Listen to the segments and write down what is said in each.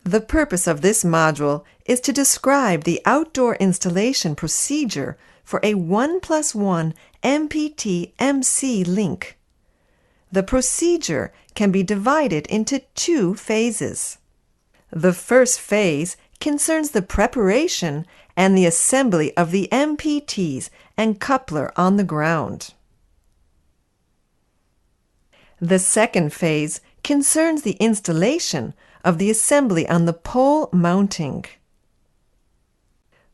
The purpose of this module is to describe the outdoor installation procedure for a 1+1 MPT MC link. The procedure can be divided into two phases. The first phase concerns the preparation and the assembly of the MPTs and coupler on the ground. The second phase concerns the installation of the assembly on the pole mounting.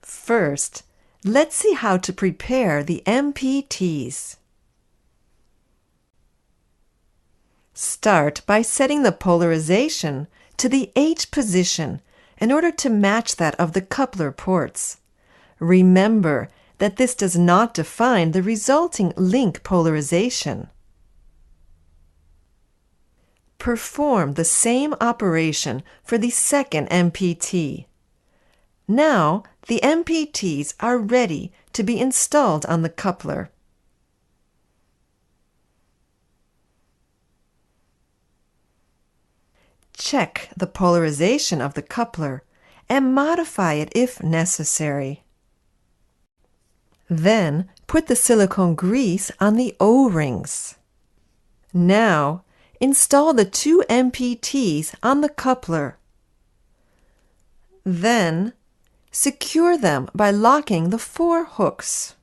First, let's see how to prepare the MPTs. Start by setting the polarization to the H position in order to match that of the coupler ports. Remember that this does not define the resulting link polarization. Perform the same operation for the second MPT. Now the MPTs are ready to be installed on the coupler. Check the polarization of the coupler and modify it if necessary. Then put the silicone grease on the O-rings. Now install the two MPTs on the coupler. Then secure them by locking the 4 hooks.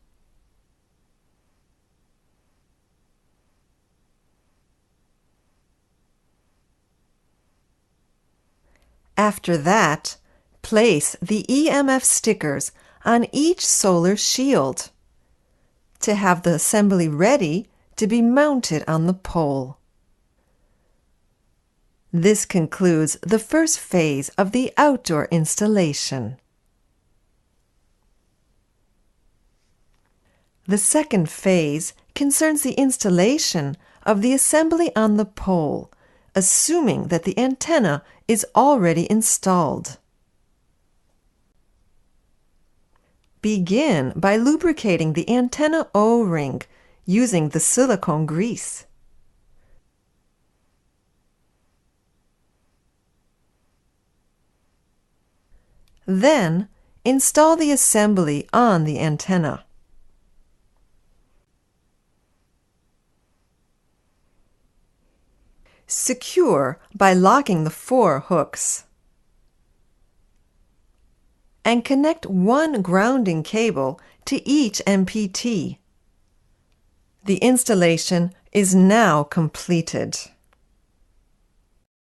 After that, place the EMF stickers on each solar shield to have the assembly ready to be mounted on the pole. This concludes the first phase of the outdoor installation. The second phase concerns the installation of the assembly on the pole, assuming that the antenna is already installed. Begin by lubricating the antenna O-ring using the silicone grease. Then install the assembly on the antenna. Secure by locking the 4 hooks. And connect one grounding cable to each MPT. The installation is now completed.